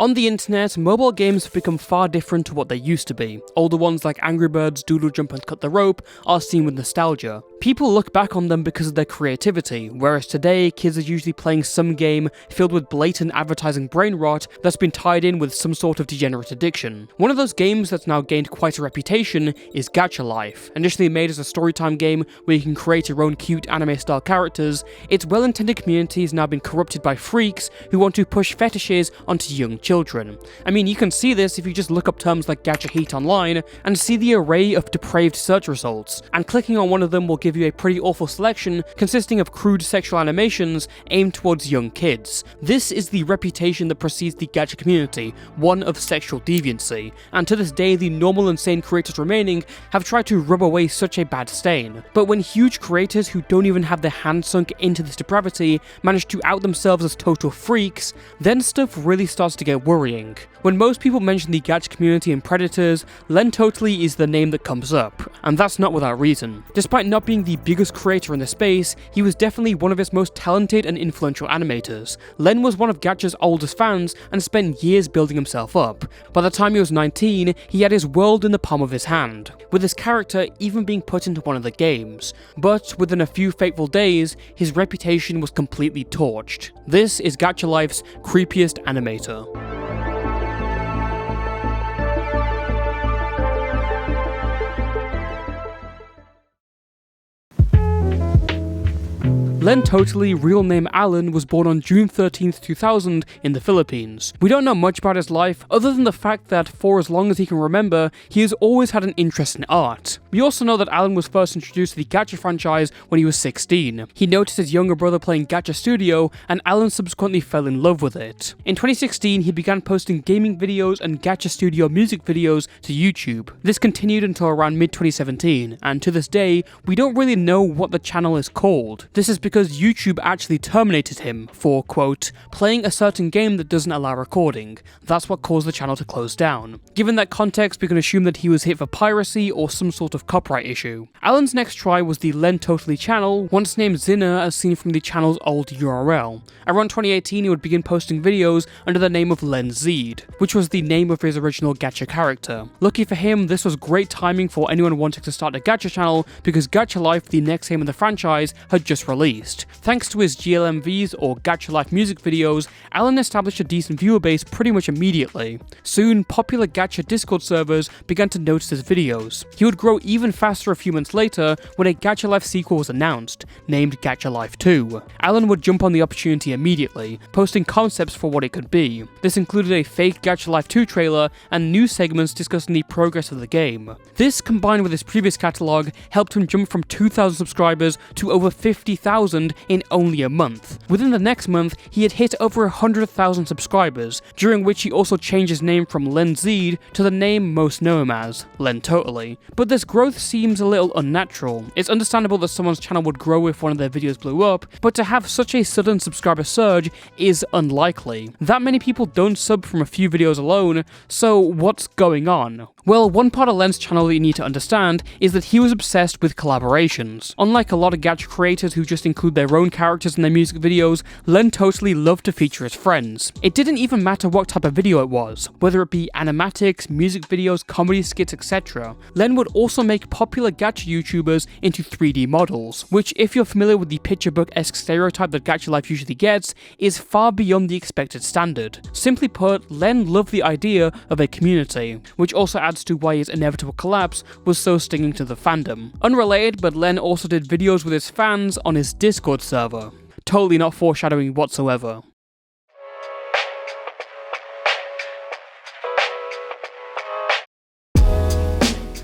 On the internet, mobile games have become far different to what they used to be. Older ones like Angry Birds, Doodle Jump and Cut the Rope are seen with nostalgia. People look back on them because of their creativity, whereas today, kids are usually playing some game filled with blatant advertising brain rot that's been tied in with some sort of degenerate addiction. One of those games that's now gained quite a reputation is Gacha Life. Initially made as a storytime game where you can create your own cute anime-style characters, its well-intended community has now been corrupted by freaks who want to push fetishes onto young children. I mean, you can see this if you just look up terms like Gacha Heat online and see the array of depraved search results, and clicking on one of them will give you a pretty awful selection consisting of crude sexual animations aimed towards young kids. This is the reputation that precedes the Gacha community, one of sexual deviancy, and to this day the normal and sane creators remaining have tried to rub away such a bad stain. But when huge creators who don't even have their hands sunk into this depravity manage to out themselves as total freaks, then stuff really starts to get worrying. When most people mention the Gacha community and predators, LenTotally is the name that comes up, and that's not without reason. Despite not being the biggest creator in the space, he was definitely one of its most talented and influential animators. Len was one of Gacha's oldest fans and spent years building himself up. By the time he was 19, he had his world in the palm of his hand, with his character even being put into one of the games. But within a few fateful days, his reputation was completely torched. This is Gacha Life's Creepiest Animator. LenTotally, real name Alan, was born on June 13th, 2000 in the Philippines. We don't know much about his life other than the fact that for as long as he can remember, he has always had an interest in art. We also know that Alan was first introduced to the Gacha franchise when he was 16. He noticed his younger brother playing Gacha Studio, and Alan subsequently fell in love with it. In 2016, he began posting gaming videos and Gacha Studio music videos to YouTube. This continued until around mid-2017, and to this day, we don't really know what the channel is called. This is because YouTube actually terminated him for, quote, playing a certain game that doesn't allow recording. That's what caused the channel to close down. Given that context, we can assume that he was hit for piracy or some sort of copyright issue. Alan's next try was the LenTotally channel, once named Zinner as seen from the channel's old URL. Around 2018, he would begin posting videos under the name of LenZed, which was the name of his original Gacha character. Lucky for him, this was great timing for anyone wanting to start a Gacha channel because Gacha Life, the next game in the franchise, had just released. Thanks to his GLMVs or Gacha Life music videos, Alan established a decent viewer base pretty much immediately. Soon, popular Gacha Discord servers began to notice his videos. He would grow even faster a few months later when a Gacha Life sequel was announced, named Gacha Life 2. Alan would jump on the opportunity immediately, posting concepts for what it could be. This included a fake Gacha Life 2 trailer and news segments discussing the progress of the game. This, combined with his previous catalogue, helped him jump from 2,000 subscribers to over 50,000 in only a month. Within the next month, he had hit over 100,000 subscribers, during which he also changed his name from LenZed to the name most know him as, LenTotally. But this growth seems a little unnatural. It's understandable that someone's channel would grow if one of their videos blew up, but to have such a sudden subscriber surge is unlikely. That many people don't sub from a few videos alone, so what's going on? Well, one part of Len's channel that you need to understand is that he was obsessed with collaborations. Unlike a lot of Gacha creators who just include their own characters in their music videos, LenTotally loved to feature his friends. It didn't even matter what type of video it was, whether it be animatics, music videos, comedy skits, etc. Len would also make popular Gacha YouTubers into 3D models, which, if you're familiar with the picture book-esque stereotype that Gacha Life usually gets, is far beyond the expected standard. Simply put, Len loved the idea of a community, which also adds to why his inevitable collapse was so stinging to the fandom. Unrelated, but Len also did videos with his fans on his Discord server. Totally not foreshadowing whatsoever.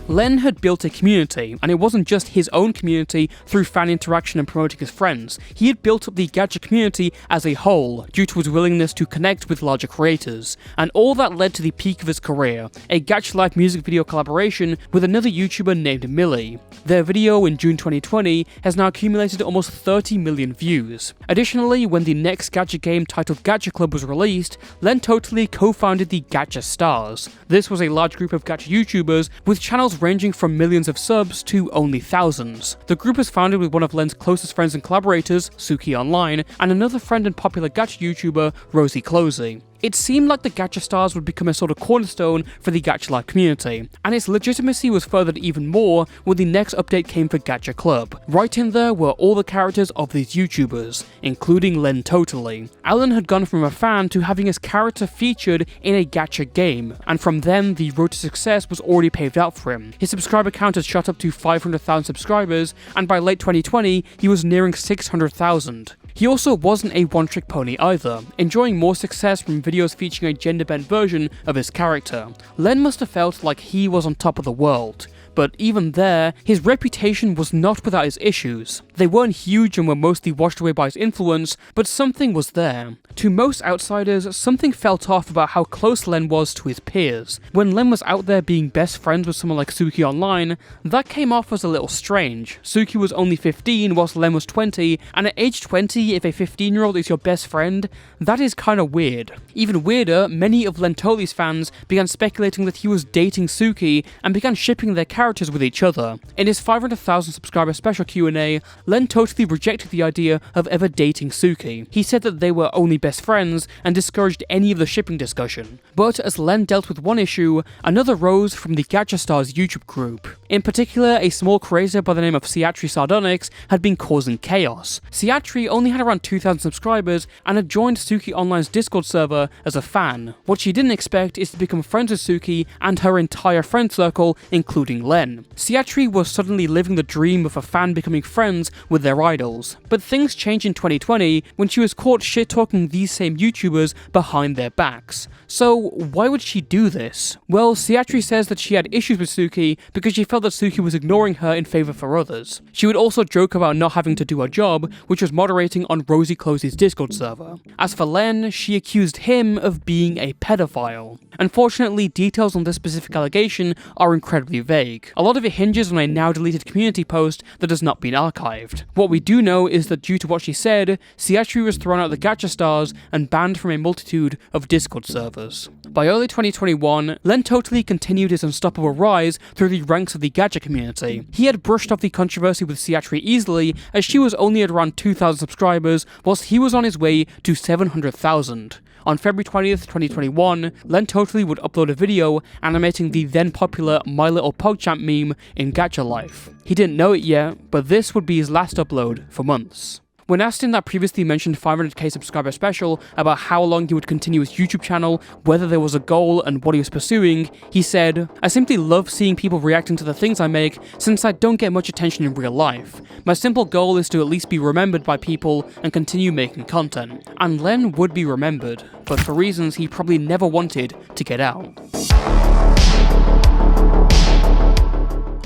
Len had built a community, and it wasn't just his own community through fan interaction and promoting his friends. He had built up the Gacha community as a whole, due to his willingness to connect with larger creators, and all that led to the peak of his career, a Gacha Life music video collaboration with another YouTuber named Millie. Their video in June 2020 has now accumulated almost 30 million views. Additionally, when the next Gacha game titled Gacha Club was released, LenTotally co-founded the Gacha Stars. This was a large group of Gacha YouTubers with channels ranging from millions of subs to only thousands. The group was founded with one of Len's closest friends and collaborators, Suki Online, and another friend and popular Gacha YouTuber, Rosie Closey. It seemed like the Gacha stars would become a sort of cornerstone for the Gacha Life community, and its legitimacy was furthered even more when the next update came for Gacha Club. Right in there were all the characters of these YouTubers, including LenTotally. Alan had gone from a fan to having his character featured in a Gacha game, and from then the road to success was already paved out for him. His subscriber count had shot up to 500,000 subscribers, and by late 2020 he was nearing 600,000. He also wasn't a one-trick pony either, enjoying more success from videos featuring a gender-bent version of his character. Len must have felt like he was on top of the world, but even there, his reputation was not without its issues. They weren't huge and were mostly washed away by his influence, but something was there. To most outsiders, something felt off about how close Len was to his peers. When Len was out there being best friends with someone like Suki online, that came off as a little strange. Suki was only 15 whilst Len was 20, and at age 20, if a 15-year-old is your best friend, that is kinda weird. Even weirder, many of LenTotally's fans began speculating that he was dating Suki and began shipping their characters with each other. In his 500,000 subscriber special Q&A, LenTotally rejected the idea of ever dating Suki. He said that they were only best friends and discouraged any of the shipping discussion. But as Len dealt with one issue, another rose from the Gacha Stars YouTube group. In particular, a small creator by the name of Siatri Sardonyx had been causing chaos. Siatri only had around 2,000 subscribers and had joined Suki Online's Discord server as a fan. What she didn't expect is to become friends with Suki and her entire friend circle, including Len. Siatri was suddenly living the dream of a fan becoming friends with their idols. But things changed in 2020 when she was caught shit-talking these same YouTubers behind their backs. So why would she do this? Well, Siatri says that she had issues with Suki because she felt that Suki was ignoring her in favour for others. She would also joke about not having to do her job, which was moderating on Rosie Close's Discord server. As for Len, she accused him of being a pedophile. Unfortunately, details on this specific allegation are incredibly vague. A lot of it hinges on a now deleted community post that has not been archived. What we do know is that due to what she said, Siatri was thrown out of the Gacha Stars and banned from a multitude of Discord servers. By early 2021, LenTotally continued his unstoppable rise through the ranks of the Gacha community. He had brushed off the controversy with Siatri easily, as she was only at around 2,000 subscribers, whilst he was on his way to 700,000. On February 20th, 2021, LenTotally would upload a video animating the then popular My Little PogChamp meme in Gacha Life. He didn't know it yet, but this would be his last upload for months. When asked in that previously mentioned 500k subscriber special about how long he would continue his YouTube channel, whether there was a goal and what he was pursuing, he said, "I simply love seeing people reacting to the things I make since I don't get much attention in real life. My simple goal is to at least be remembered by people and continue making content." And Len would be remembered, but for reasons he probably never wanted to get out.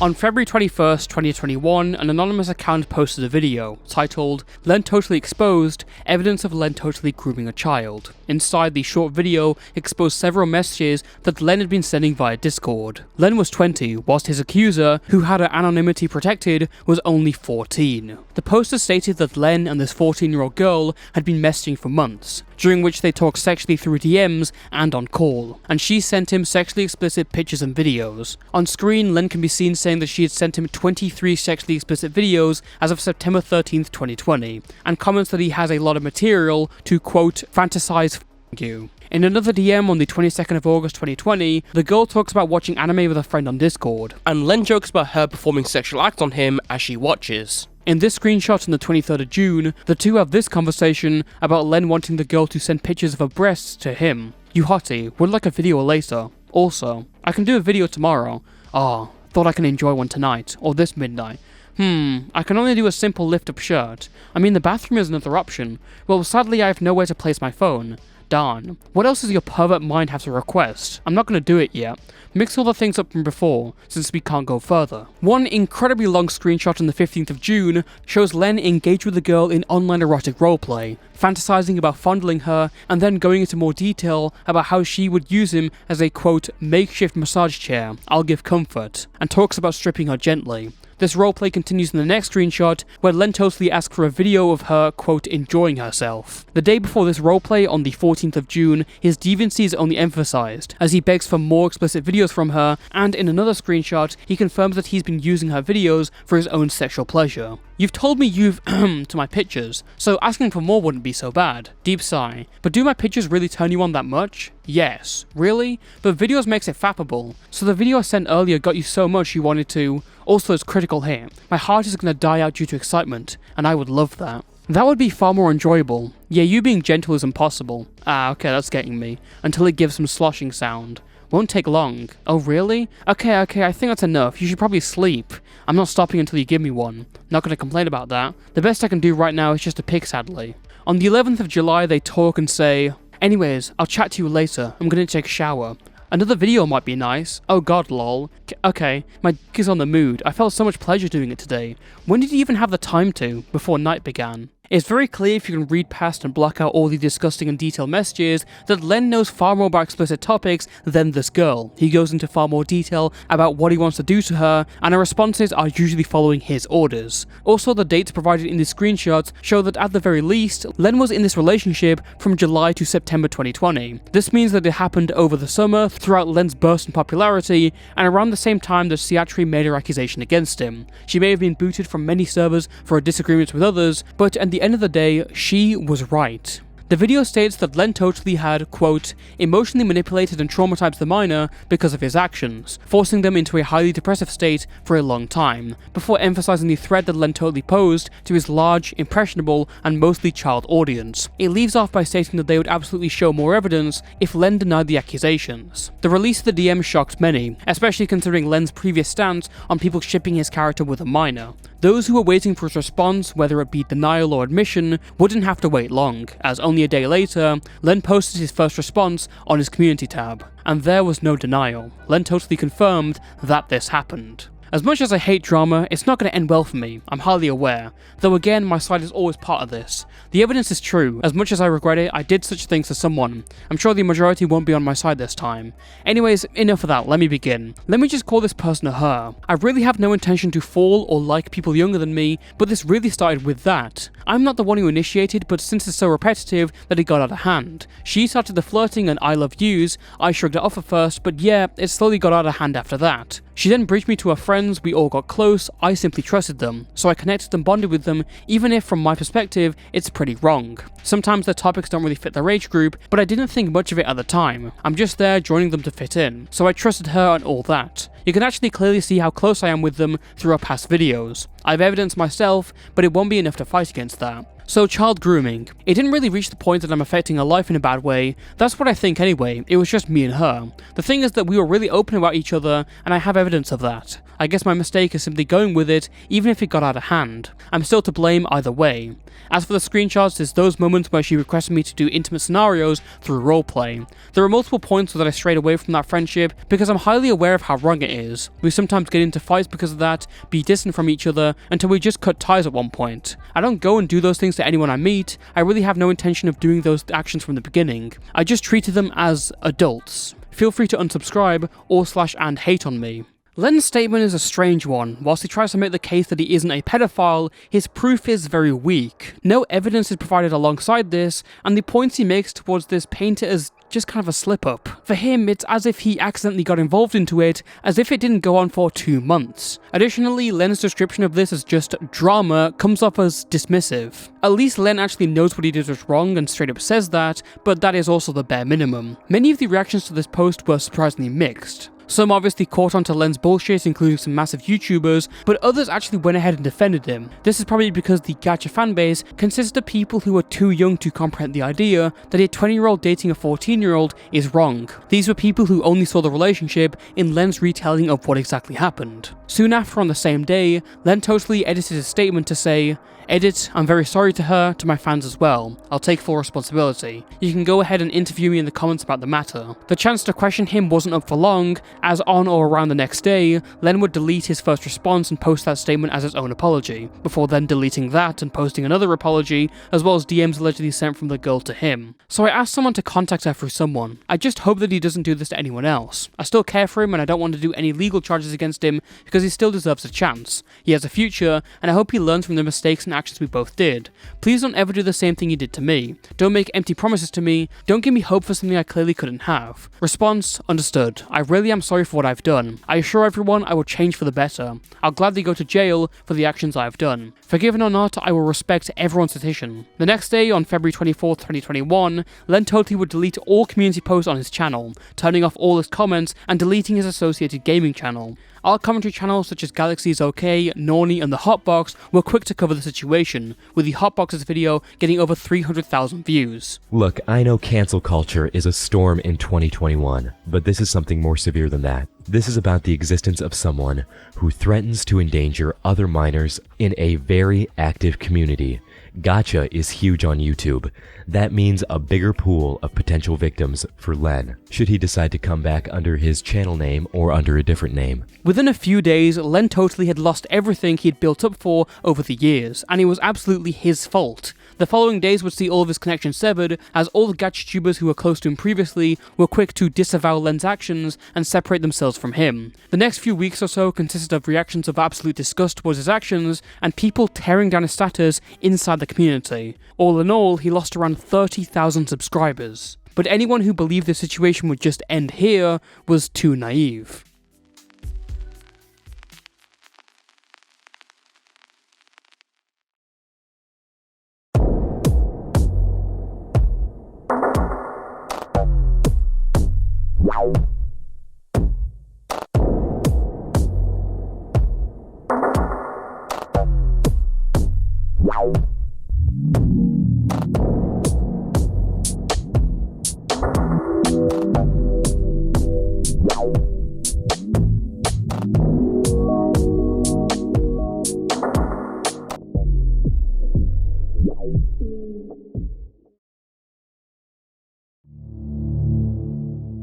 On February 21st, 2021, an anonymous account posted a video titled LenTotally Exposed, Evidence of LenTotally Grooming a Child. Inside, the short video exposed several messages that Len had been sending via Discord. Len was 20, whilst his accuser, who had her anonymity protected, was only 14. The poster stated that Len and this 14-year-old girl had been messaging for months, during which they talked sexually through DMs and on call, and she sent him sexually explicit pictures and videos. On screen, Len can be seen saying that she had sent him 23 sexually explicit videos as of September 13th, 2020, and comments that he has a lot of material to, quote, fantasize you. In another DM on the 22nd of August 2020, the girl talks about watching anime with a friend on Discord, and Len jokes about her performing sexual acts on him as she watches. In this screenshot on the 23rd of June, the two have this conversation about Len wanting the girl to send pictures of her breasts to him. "You hottie, would like a video later. Also, I can do a video tomorrow. Thought I can enjoy one tonight, or this midnight. I can only do a simple lift-up shirt. I mean, the bathroom is another option. Well, sadly I have nowhere to place my phone. Darn. What else does your pervert mind have to request? I'm not gonna do it yet. Mix all the things up from before, since we can't go further." One incredibly long screenshot on the 15th of June shows Len engaged with a girl in online erotic roleplay, fantasizing about fondling her, and then going into more detail about how she would use him as a, quote, makeshift massage chair, I'll give comfort, and talks about stripping her gently. This roleplay continues in the next screenshot, where LenTotally asks for a video of her, quote, enjoying herself. The day before this roleplay, on the 14th of June, his deviancy is only emphasized, as he begs for more explicit videos from her, and in another screenshot, he confirms that he's been using her videos for his own sexual pleasure. You've told me you've to my pictures, so asking for more wouldn't be so bad. Deep sigh. But do my pictures really turn you on that much? Yes. Really? But videos makes it fappable. So the video I sent earlier got you so much you wanted to. Also, it's critical here. My heart is gonna die out due to excitement, and I would love that. That would be far more enjoyable. Yeah, you being gentle is impossible. Ah, okay, that's getting me. Until it gives some sloshing sound. Won't take long. Oh, really? Okay, I think that's enough. You should probably sleep. I'm not stopping until you give me one. Not gonna complain about that. The best I can do right now is just a pic, sadly. On the 11th of July, they talk and say, anyways, I'll chat to you later. I'm gonna take a shower. Another video might be nice. Oh god, lol. Okay, my dick is on the mood. I felt so much pleasure doing it today. When did you even have the time to? Before night began. It's very clear if you can read past and block out all the disgusting and detailed messages that Len knows far more about explicit topics than this girl. He goes into far more detail about what he wants to do to her, and her responses are usually following his orders. Also, the dates provided in the screenshots show that at the very least, Len was in this relationship from July to September 2020. This means that it happened over the summer, throughout Len's burst in popularity, and around the same time that Siatri made her accusation against him. She may have been booted from many servers for her disagreements with others, but at the end of the day, she was right. The video states that LenTotally had, quote, emotionally manipulated and traumatized the minor because of his actions, forcing them into a highly depressive state for a long time, before emphasizing the threat that LenTotally posed to his large, impressionable, and mostly child audience. It leaves off by stating that they would absolutely show more evidence if Len denied the accusations. The release of the DM shocked many, especially considering Len's previous stance on people shipping his character with a minor. Those who were waiting for his response, whether it be denial or admission, wouldn't have to wait long, as only a day later, Len posted his first response on his community tab, and there was no denial. LenTotally confirmed that this happened. As much as I hate drama, it's not going to end well for me, I'm highly aware, though again, my side is always part of this. The evidence is true. As much as I regret it, I did such things to someone. I'm sure the majority won't be on my side this time. Anyways, enough of that, let me begin. Let me just call this person a her. I really have no intention to fall or like people younger than me, but this really started with that. I'm not the one who initiated, but since it's so repetitive that it got out of hand. She started the flirting and I love yous, I shrugged it off at first, but yeah, it slowly got out of hand after that. She then bridged me to her friends, we all got close, I simply trusted them, so I connected and bonded with them, even if from my perspective, it's pretty wrong. Sometimes their topics don't really fit their age group, but I didn't think much of it at the time. I'm just there joining them to fit in, so I trusted her and all that. You can actually clearly see how close I am with them through our past videos. I've evidenced myself, but it won't be enough to fight against that. So, child grooming. It didn't really reach the point that I'm affecting her life in a bad way. That's what I think anyway, it was just me and her. The thing is that we were really open about each other, and I have evidence of that. I guess my mistake is simply going with it, even if it got out of hand. I'm still to blame either way. As for the screenshots, it's those moments where she requested me to do intimate scenarios through roleplay. There are multiple points that I strayed away from that friendship because I'm highly aware of how wrong it is. We sometimes get into fights because of that, be distant from each other, until we just cut ties at one point. I don't go and do those things to anyone I meet. I really have no intention of doing those actions from the beginning. I just treated them as adults. Feel free to unsubscribe or /and hate on me. Len's statement is a strange one. Whilst he tries to make the case that he isn't a pedophile, his proof is very weak. No evidence is provided alongside this, and the points he makes towards this paint it as just kind of a slip-up. For him, it's as if he accidentally got involved into it, as if it didn't go on for 2 months. Additionally, Len's description of this as just drama comes off as dismissive. At least Len actually knows what he did was wrong and straight up says that, but that is also the bare minimum. Many of the reactions to this post were surprisingly mixed. Some obviously caught on to Len's bullshit, including some massive YouTubers, but others actually went ahead and defended him. This is probably because the Gacha fanbase consists of people who are too young to comprehend the idea that a 20-year-old dating a 14-year-old is wrong. These were people who only saw the relationship in Len's retelling of what exactly happened. Soon after, on the same day, LenTotally edited a statement to say, "Edit, I'm very sorry to her, to my fans as well. I'll take full responsibility. You can go ahead and interview me in the comments about the matter." The chance to question him wasn't up for long, as on or around the next day, Len would delete his first response and post that statement as his own apology, before then deleting that and posting another apology, as well as DMs allegedly sent from the girl to him. So I asked someone to contact her through someone. I just hope that he doesn't do this to anyone else. I still care for him and I don't want to do any legal charges against him because he still deserves a chance. He has a future, and I hope he learns from the mistakes and actions we both did. Please don't ever do the same thing you did to me. Don't make empty promises to me. Don't give me hope for something I clearly couldn't have. Response, understood. I really am sorry for what I've done. I assure everyone I will change for the better. I'll gladly go to jail for the actions I have done. Forgiven or not, I will respect everyone's decision. The next day, on February 24th, 2021, LenTotally would delete all community posts on his channel, turning off all his comments and deleting his associated gaming channel. Our commentary channels such as Galaxy's OK, Norny and The Hotbox were quick to cover the situation, with the Hotbox's video getting over 300,000 views. Look, I know cancel culture is a storm in 2021, but this is something more severe than that. This is about the existence of someone who threatens to endanger other minors in a very active community. Gacha is huge on YouTube. That means a bigger pool of potential victims for Len, should he decide to come back under his channel name or under a different name. Within a few days, LenTotally had lost everything he'd built up for over the years, and it was absolutely his fault. The following days would see all of his connections severed, as all the Gacha tubers who were close to him previously were quick to disavow Len's actions and separate themselves from him. The next few weeks or so consisted of reactions of absolute disgust towards his actions, and people tearing down his status inside the community. All in all, he lost around 30,000 subscribers. But anyone who believed the situation would just end here was too naive.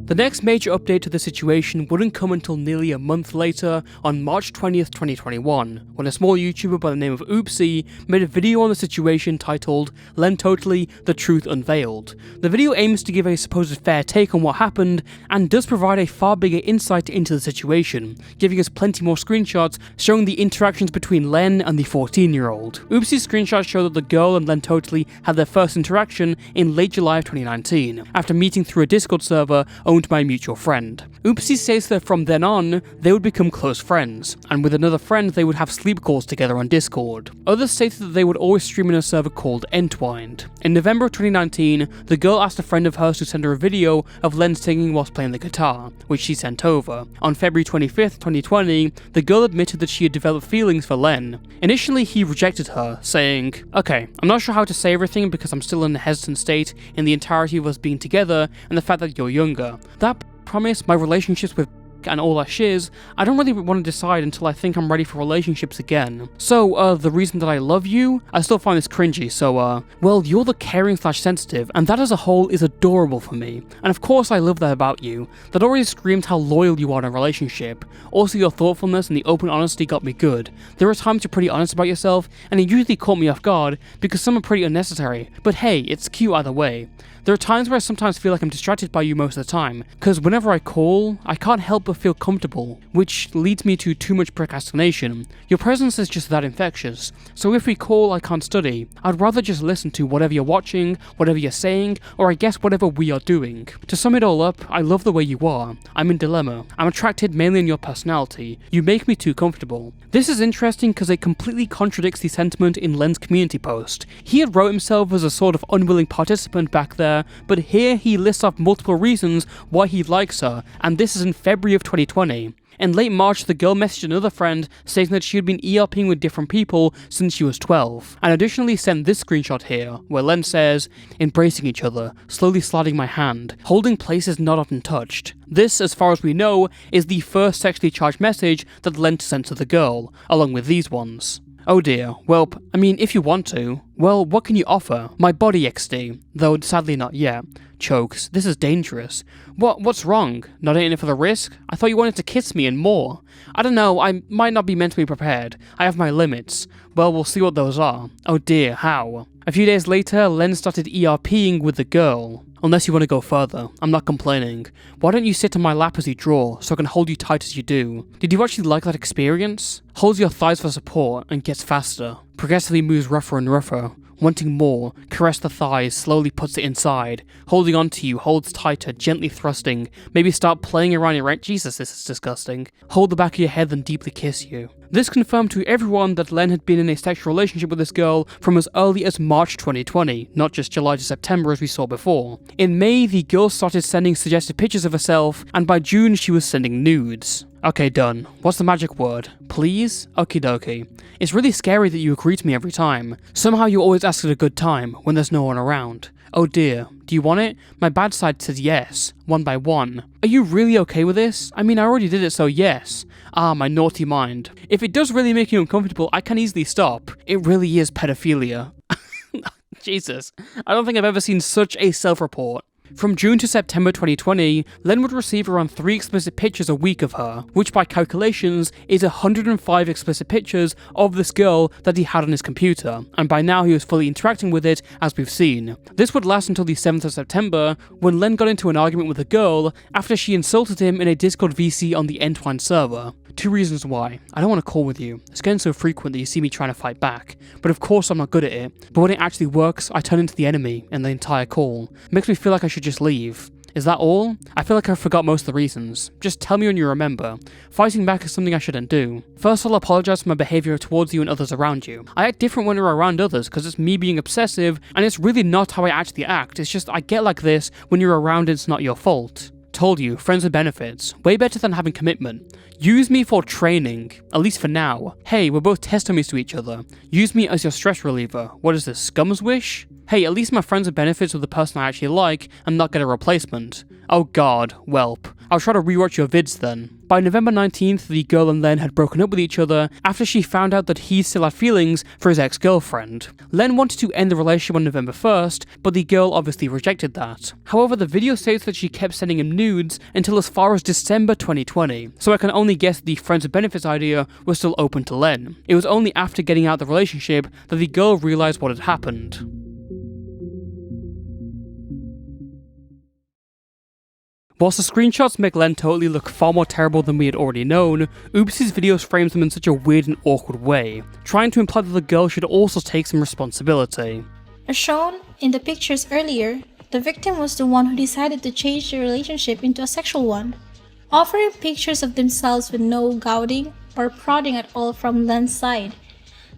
The next major update to the situation wouldn't come until nearly a month later, on March 20th, 2021, when a small YouTuber by the name of Oopsie made a video on the situation titled LenTotally, The Truth Unveiled. The video aims to give a supposed fair take on what happened, and does provide a far bigger insight into the situation, giving us plenty more screenshots showing the interactions between Len and the 14-year-old. Oopsie's screenshots show that the girl and LenTotally had their first interaction in late July of 2019, after meeting through a Discord server owned by a mutual friend. Oopsie says that from then on, they would become close friends, and with another friend they would have sleep calls together on Discord. Others stated that they would always stream in a server called Entwined. In November of 2019, the girl asked a friend of hers to send her a video of Len singing whilst playing the guitar, which she sent over. On February 25th, 2020, the girl admitted that she had developed feelings for Len. Initially, he rejected her, saying, "Okay, I'm not sure how to say everything because I'm still in a hesitant state in the entirety of us being together and the fact that you're younger. That promise, my relationships with and all that shiz, I don't really want to decide until I think I'm ready for relationships again. So, the reason that I love you, I still find this cringy, so, well, you're the caring/sensitive, and that as a whole is adorable for me. And of course I love that about you. That already screams how loyal you are in a relationship. Also, your thoughtfulness and the open honesty got me good. There are times you're pretty honest about yourself, and it usually caught me off guard, because some are pretty unnecessary. But hey, it's cute either way. There are times where I sometimes feel like I'm distracted by you most of the time, because whenever I call, I can't help but feel comfortable, which leads me to too much procrastination. Your presence is just that infectious, so if we call, I can't study. I'd rather just listen to whatever you're watching, whatever you're saying, or I guess whatever we are doing. To sum it all up, I love the way you are. I'm in dilemma. I'm attracted mainly in your personality. You make me too comfortable. This is interesting because it completely contradicts the sentiment in Len's community post. He had wrote himself as a sort of unwilling participant back there, but here he lists off multiple reasons why he likes her, and this is in February of 2020. In late March, the girl messaged another friend stating that she had been ERPing with different people since she was 12, and additionally sent this screenshot here, where Len says, "Embracing each other, slowly sliding my hand, holding places not often touched." This, as far as we know, is the first sexually charged message that Len sent to the girl, along with these ones. Oh dear, well, I mean, if you want to. Well, what can you offer? My body XD, though sadly not yet. Chokes, this is dangerous. What's wrong? Not in it for the risk? I thought you wanted to kiss me and more. I don't know, I might not be mentally prepared. I have my limits. Well, we'll see what those are. Oh dear, how? A few days later, Len started ERPing with the girl. Unless you want to go further, I'm not complaining. Why don't you sit on my lap as you draw, so I can hold you tight as you do? Did you actually like that experience? Holds your thighs for support and gets faster. Progressively moves rougher and rougher. wanting more, caress the thighs, slowly puts it inside, holding onto you, holds tighter, gently thrusting, maybe start playing around your Jesus, this is disgusting, hold the back of your head then deeply kiss you. This confirmed to everyone that Len had been in a sexual relationship with this girl from as early as March 2020, not just July to September as we saw before. In May, the girl started sending suggested pictures of herself, and by June she was sending nudes. Okay, done. What's the magic word? Please? Okie dokie. It's really scary that you agree to me every time. Somehow you always ask at a good time, when there's no one around. Oh dear, do you want it? My bad side says yes, one by one. Are you really okay with this? I mean, I already did it, so yes. Ah, my naughty mind. If it does really make you uncomfortable, I can easily stop. It really is pedophilia. Jesus, I don't think I've ever seen such a self-report. From June to September 2020, Len would receive around 3 explicit pictures a week of her, which by calculations is 105 explicit pictures of this girl that he had on his computer, and by now he was fully interacting with it, as we've seen. This would last until the 7th of September, when Len got into an argument with a girl after she insulted him in a Discord VC on the Entwine server. 2 reasons why. I don't want to call with you. It's getting so frequent that you see me trying to fight back. But of course I'm not good at it. But when it actually works, I turn into the enemy in the entire call. It makes me feel like I should just leave. Is that all? I feel like I forgot most of the reasons. Just tell me when you remember. Fighting back is something I shouldn't do. First, I'll apologize for my behavior towards you and others around you. I act different when we're around others because it's me being obsessive, and it's really not how I actually act. It's just I get like this when you're around and it's not your fault. Told you, friends with benefits. Way better than having commitment. Use me for training, at least for now. Hey, we're both test dummies to each other. Use me as your stress reliever. What is this, scum's wish? Hey, at least my friends with benefits with the person I actually like and not get a replacement. Oh god, whelp. I'll try to rewatch your vids then. By November 19th, the girl and Len had broken up with each other after she found out that he still had feelings for his ex-girlfriend. Len wanted to end the relationship on November 1st, but the girl obviously rejected that. However, the video states that she kept sending him nudes until as far as December 2020, so I can only guess the friends with benefits idea was still open to Len. It was only after getting out of the relationship that the girl realized what had happened. Whilst the screenshots make LenTotally look far more terrible than we had already known, Oopsie's videos frames them in such a weird and awkward way, trying to imply that the girl should also take some responsibility. As shown in the pictures earlier, the victim was the one who decided to change the relationship into a sexual one, offering pictures of themselves with no gouging or prodding at all from Len's side.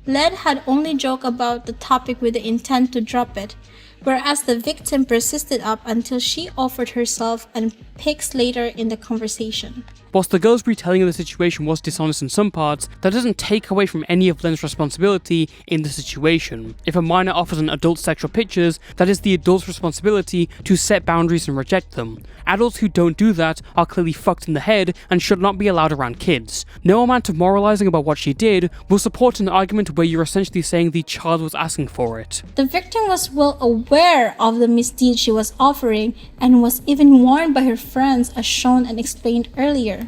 Len had only joked about the topic with the intent to drop it, whereas the victim persisted up until she offered herself and pics later in the conversation. Whilst the girl's retelling of the situation was dishonest in some parts, that doesn't take away from any of Len's responsibility in the situation. If a minor offers an adult's sexual pictures, that is the adult's responsibility to set boundaries and reject them. Adults who don't do that are clearly fucked in the head and should not be allowed around kids. No amount of moralizing about what she did will support an argument where you're essentially saying the child was asking for it. The victim was well aware of the misdeed she was offering and was even warned by her friends as shown and explained earlier.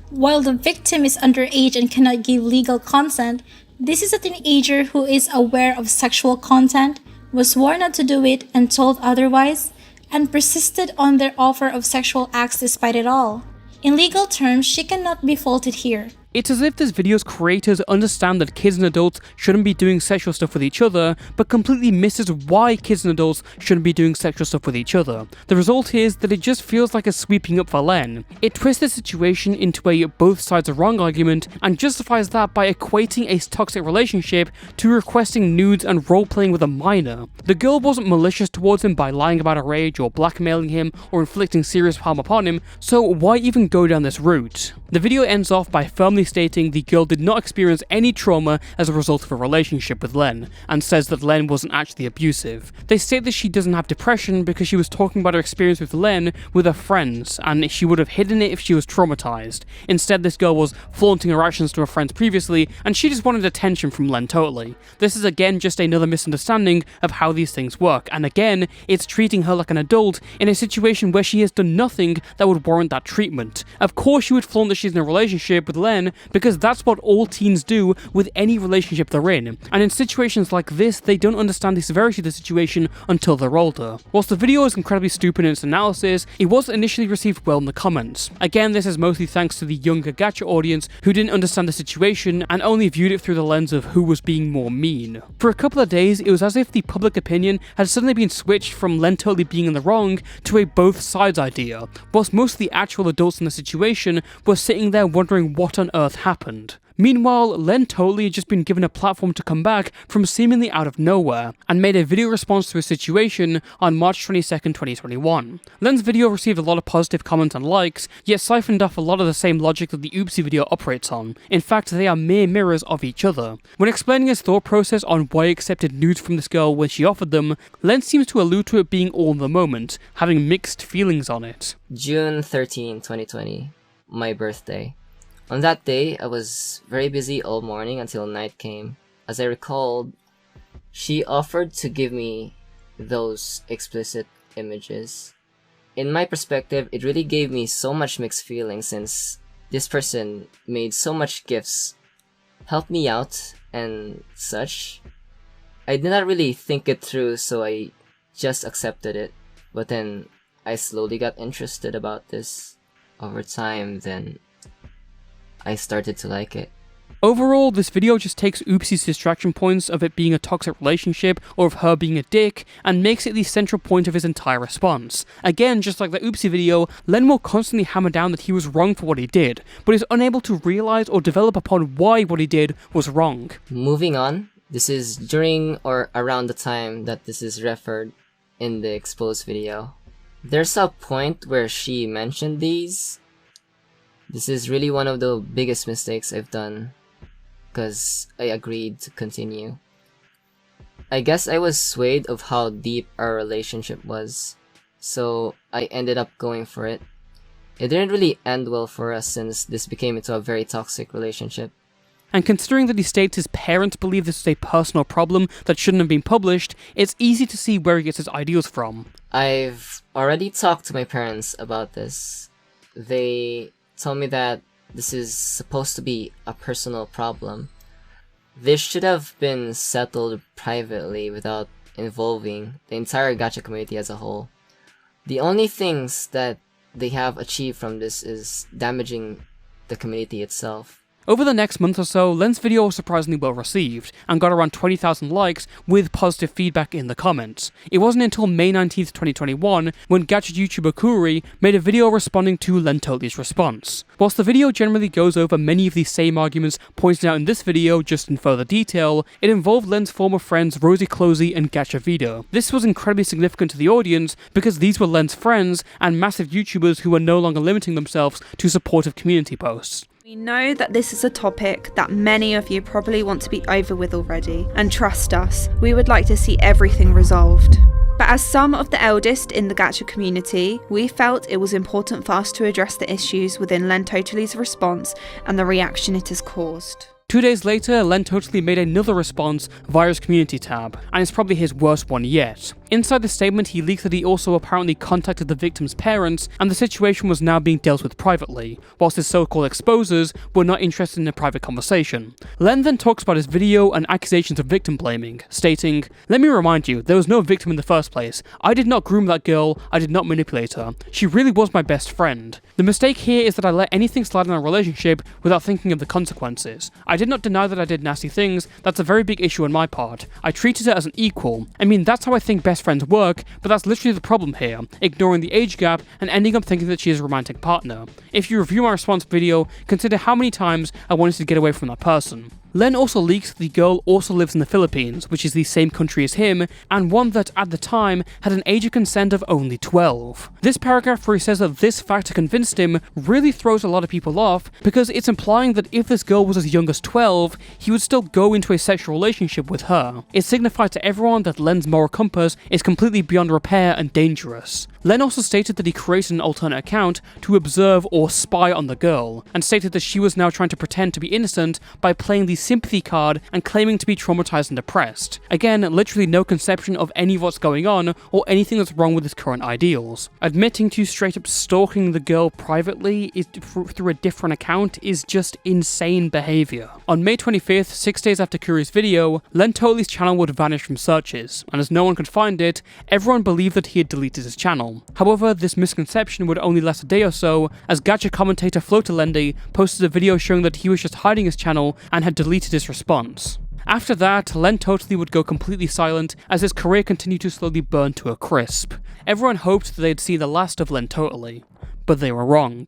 While the victim is underage and cannot give legal consent, this is a teenager who is aware of sexual content, was warned not to do it and told otherwise, and persisted on their offer of sexual acts despite it all. In legal terms, she cannot be faulted here. It's as if this video's creators understand that kids and adults shouldn't be doing sexual stuff with each other, but completely misses why kids and adults shouldn't be doing sexual stuff with each other. The result is that it just feels like a sweeping up for Len. It twists the situation into a both sides are wrong argument and justifies that by equating a toxic relationship to requesting nudes and role-playing with a minor. The girl wasn't malicious towards him by lying about her age or blackmailing him or inflicting serious harm upon him, so why even go down this route? The video ends off by firmly stating the girl did not experience any trauma as a result of a relationship with Len, and says that Len wasn't actually abusive. They state that she doesn't have depression because she was talking about her experience with Len with her friends, and she would have hidden it if she was traumatized. Instead, this girl was flaunting her actions to her friends previously, and she just wanted attention from LenTotally. This is again just another misunderstanding of how these things work, and again, it's treating her like an adult in a situation where she has done nothing that would warrant that treatment. Of course she would flaunt that she's she's in a relationship with Len because that's what all teens do with any relationship they're in, and in situations like this, they don't understand the severity of the situation until they're older. Whilst the video is incredibly stupid in its analysis, it was initially received well in the comments. Again, this is mostly thanks to the younger Gacha audience who didn't understand the situation and only viewed it through the lens of who was being more mean. For a couple of days, it was as if the public opinion had suddenly been switched from LenTotally being in the wrong to a both sides idea, whilst most of the actual adults in the situation were sitting there wondering what on earth happened. Meanwhile, LenTotally had just been given a platform to come back from seemingly out of nowhere, and made a video response to his situation on March 22nd, 2021. Len's video received a lot of positive comments and likes, yet siphoned off a lot of the same logic that the Oopsie video operates on. In fact, they are mere mirrors of each other. When explaining his thought process on why he accepted nudes from this girl when she offered them, Len seems to allude to it being all in the moment, having mixed feelings on it. June 13, 2020, my birthday. On that day, I was very busy all morning until night came. As I recalled, she offered to give me those explicit images. In my perspective, it really gave me so much mixed feelings since this person made so much gifts, helped me out, and such. I did not really think it through, so I just accepted it. But then, I slowly got interested about this. Over time, then I started to like it. Overall, this video just takes Oopsie's distraction points of it being a toxic relationship or of her being a dick and makes it the central point of his entire response. Again, just like the Oopsie video, Len will constantly hammer down that he was wrong for what he did, but is unable to realize or develop upon why what he did was wrong. Moving on, this is during or around the time that this is referred in the exposed video. There's a point where she mentioned these. This is really one of the biggest mistakes I've done, because I agreed to continue. I guess I was swayed of how deep our relationship was, so I ended up going for it. It didn't really end well for us since this became into a very toxic relationship. And considering that he states his parents believe this is a personal problem that shouldn't have been published, it's easy to see where he gets his ideas from. I've already talked to my parents about this. They told me that this is supposed to be a personal problem. This should have been settled privately without involving the entire Gacha community as a whole. The only things that they have achieved from this is damaging the community itself. Over the next month or so, Len's video was surprisingly well received, and got around 20,000 likes with positive feedback in the comments. It wasn't until May 19th, 2021, when Gacha YouTuber Kuri made a video responding to LenTotally's response. Whilst the video generally goes over many of the same arguments pointed out in this video just in further detail, it involved Len's former friends Rosie Closey and Gacha Vito. This was incredibly significant to the audience because these were Len's friends and massive YouTubers who were no longer limiting themselves to supportive community posts. We know that this is a topic that many of you probably want to be over with already, and trust us, we would like to see everything resolved. But as some of the eldest in the Gacha community, we felt it was important for us to address the issues within LenTotally's response and the reaction it has caused. 2 days later, LenTotally made another response via his community tab, and it's probably his worst one yet. Inside the statement, he leaked that he also apparently contacted the victim's parents, and the situation was now being dealt with privately, whilst his so-called exposers were not interested in a private conversation. Len then talks about his video and accusations of victim blaming, stating, "Let me remind you, there was no victim in the first place. I did not groom that girl, I did not manipulate her. She really was my best friend. The mistake here is that I let anything slide in our relationship without thinking of the consequences. I did not deny that I did nasty things, that's a very big issue on my part. I treated it as an equal. I mean, that's how I think best friends work, but that's literally the problem here, ignoring the age gap and ending up thinking that she is a romantic partner. If you review my response video, consider how many times I wanted to get away from that person." Len also leaks that the girl also lives in the Philippines, which is the same country as him, and one that, at the time, had an age of consent of only 12. This paragraph where he says that this factor convinced him really throws a lot of people off, because it's implying that if this girl was as young as 12, he would still go into a sexual relationship with her. It signifies to everyone that Len's moral compass is completely beyond repair and dangerous. Len also stated that he created an alternate account to observe or spy on the girl, and stated that she was now trying to pretend to be innocent by playing the sympathy card and claiming to be traumatized and depressed. Again, literally no conception of any of what's going on or anything that's wrong with his current ideals. Admitting to straight up stalking the girl privately through a different account is just insane behavior. On May 25th, 6 days after Curie's video, LenTotally's channel would vanish from searches, and as no one could find it, everyone believed that he had deleted his channel. However, this misconception would only last a day or so, as Gacha commentator FloaterLendy posted a video showing that he was just hiding his channel and had deleted his response. After that, LenTotally would go completely silent as his career continued to slowly burn to a crisp. Everyone hoped that they'd see the last of LenTotally, but they were wrong.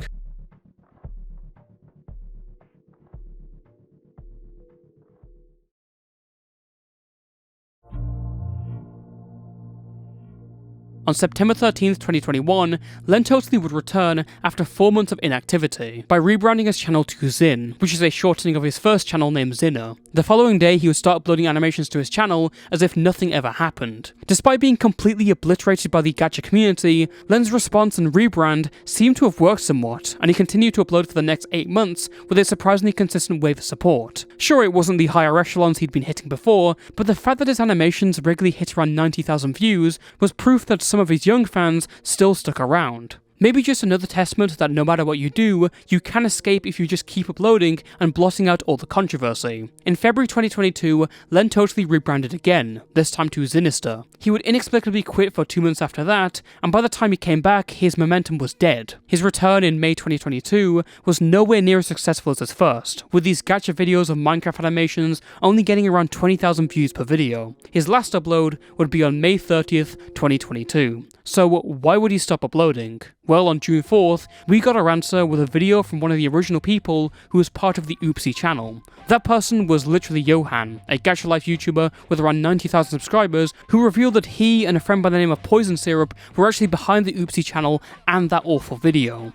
On September 13th, 2021, LenTotally would return after 4 months of inactivity by rebranding his channel to Zin, which is a shortening of his first channel named Zinner. The following day, he would start uploading animations to his channel as if nothing ever happened. Despite being completely obliterated by the Gacha community, Len's response and rebrand seemed to have worked somewhat, and he continued to upload for the next 8 months with a surprisingly consistent wave of support. Sure, it wasn't the higher echelons he'd been hitting before, but the fact that his animations regularly hit around 90,000 views was proof that some of his young fans still stuck around. Maybe just another testament that no matter what you do, you can escape if you just keep uploading and blotting out all the controversy. In February 2022, LenTotally rebranded again, this time to Zinister. He would inexplicably quit for 2 months after that, and by the time he came back, his momentum was dead. His return in May 2022 was nowhere near as successful as his first, with these gacha videos of Minecraft animations only getting around 20,000 views per video. His last upload would be on May 30th, 2022. So why would he stop uploading? Well, on June 4th, we got our answer with a video from one of the original people who was part of the Oopsie channel. That person was literally Johan, a Gacha Life YouTuber with around 90,000 subscribers, who revealed that he and a friend by the name of Poison Syrup were actually behind the Oopsie channel and that awful video.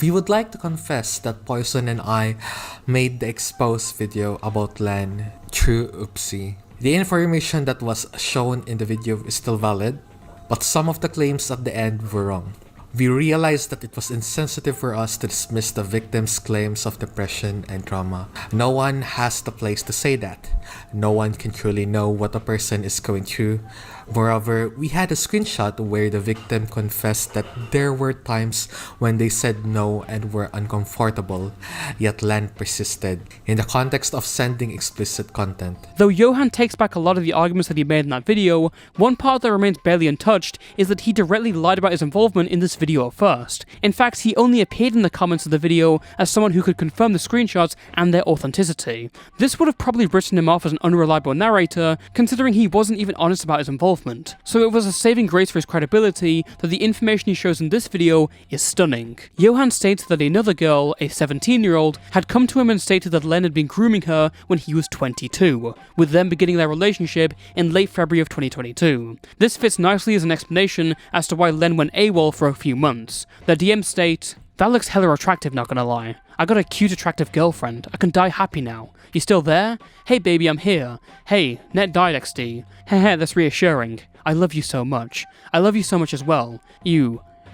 We would like to confess that Poison and I made the exposed video about Len through Oopsie. The information that was shown in the video is still valid, but some of the claims at the end were wrong. We realized that it was insensitive for us to dismiss the victim's claims of depression and trauma. No one has the place to say that. No one can truly know what a person is going through. Moreover, we had a screenshot where the victim confessed that there were times when they said no and were uncomfortable, yet Len persisted, in the context of sending explicit content. Though Johan takes back a lot of the arguments that he made in that video, one part that remains barely untouched is that he directly lied about his involvement in this video at first. In fact, he only appeared in the comments of the video as someone who could confirm the screenshots and their authenticity. This would have probably written him off as an unreliable narrator, considering he wasn't even honest about his involvement. So it was a saving grace for his credibility that the information he shows in this video is stunning. Johan states that another girl, a 17-year-old, had come to him and stated that Len had been grooming her when he was 22, with them beginning their relationship in late February of 2022. This fits nicely as an explanation as to why Len went AWOL for a few months. Their DMs state, "That looks hella attractive, not gonna lie. I got a cute attractive girlfriend. I can die happy now. You still there? Hey baby, I'm here. Hey, net died XD. Hehe, that's reassuring. I love you so much. I love you so much as well.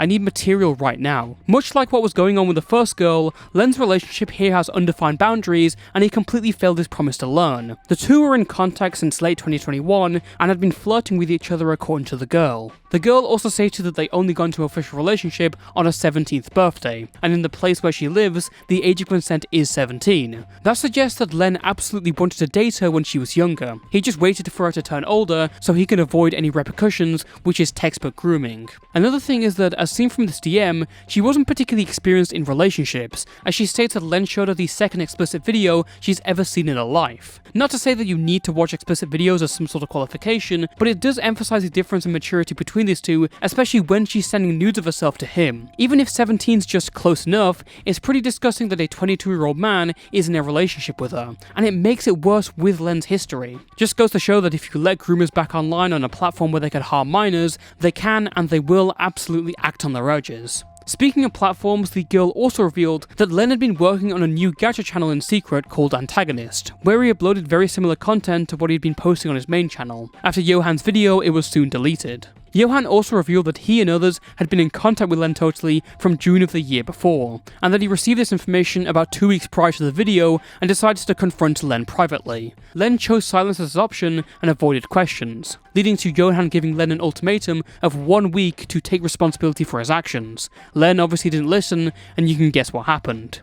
I need material right now." Much like what was going on with the first girl, Len's relationship here has undefined boundaries, and he completely failed his promise to learn. The two were in contact since late 2021 and had been flirting with each other according to the girl. The girl also stated that they only got into an official relationship on her 17th birthday, and in the place where she lives, the age of consent is 17. That suggests that Len absolutely wanted to date her when she was younger. He just waited for her to turn older so he could avoid any repercussions, which is textbook grooming. Another thing is that, as seen from this DM, she wasn't particularly experienced in relationships, as she states that Len showed her the second explicit video she's ever seen in her life. Not to say that you need to watch explicit videos as some sort of qualification, but it does emphasize the difference in maturity between these two, especially when she's sending nudes of herself to him. Even if 17's just close enough, it's pretty disgusting that a 22-year-old man is in a relationship with her, and it makes it worse with Len's history. Just goes to show that if you let groomers back online on a platform where they can harm minors, they can and they will absolutely act on their urges. Speaking of platforms, the girl also revealed that Len had been working on a new gacha channel in secret called Antagonist, where he uploaded very similar content to what he'd been posting on his main channel. After Johan's video, it was soon deleted. Johan also revealed that he and others had been in contact with LenTotally from June of the year before, and that he received this information about 2 weeks prior to the video and decided to confront Len privately. Len chose silence as his option and avoided questions, leading to Johan giving Len an ultimatum of 1 week to take responsibility for his actions. Len obviously didn't listen, and you can guess what happened.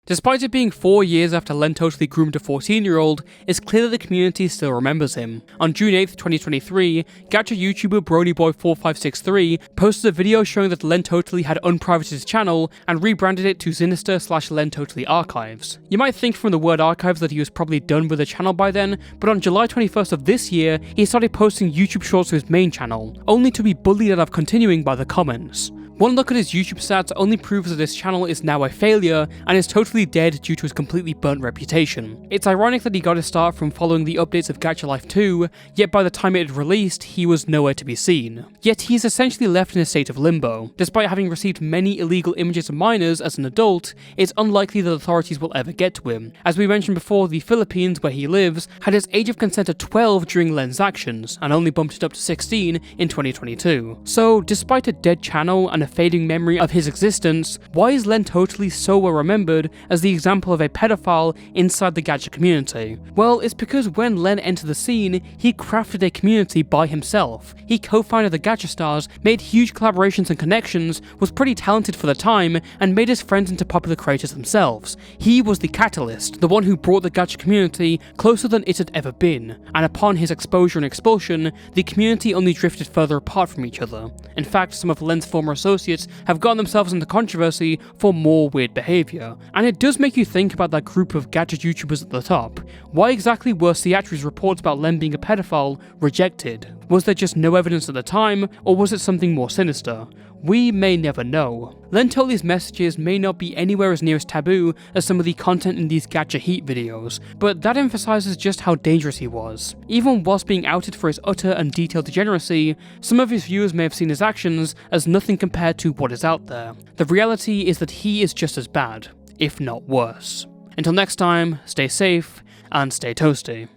Despite it being 4 years after LenTotally groomed a 14-year-old, it's clear that the community still remembers him. On June 8th, 2023, Gacha YouTuber BronyBoy4563 posted a video showing that LenTotally had unprivated his channel and rebranded it to Sinister/LenTotally Archives. You might think from the word archives that he was probably done with the channel by then, but on July 21st of this year, he started posting YouTube shorts to his main channel, only to be bullied out of continuing by the comments. One look at his YouTube stats only proves that his channel is now a failure and is totally dead due to his completely burnt reputation. It's ironic that he got his start from following the updates of Gacha Life 2, yet by the time it had released, he was nowhere to be seen. Yet he's essentially left in a state of limbo. Despite having received many illegal images of minors as an adult, it's unlikely that authorities will ever get to him. As we mentioned before, the Philippines, where he lives, had his age of consent at 12 during Len's actions, and only bumped it up to 16 in 2022. So, despite a dead channel and a fading memory of his existence, why is LenTotally so well remembered as the example of a pedophile inside the Gacha community? Well, it's because when Len entered the scene, he crafted a community by himself. He co-founded the Gacha Stars, made huge collaborations and connections, was pretty talented for the time, and made his friends into popular creators themselves. He was the catalyst, the one who brought the Gacha community closer than it had ever been, and upon his exposure and expulsion, the community only drifted further apart from each other. In fact, some of Len's former associates have gotten themselves into controversy for more weird behaviour, and it does make you think about that group of Gacha YouTubers at the top. Why exactly were Siatri's reports about Len being a pedophile rejected? Was there just no evidence at the time, or was it something more sinister? We may never know. LenTotally's messages may not be anywhere as near as taboo as some of the content in these Gacha Heat videos, but that emphasises just how dangerous he was. Even whilst being outed for his utter and detailed degeneracy, some of his viewers may have seen his actions as nothing compared to what is out there. The reality is that he is just as bad, if not worse. Until next time, stay safe and stay toasty.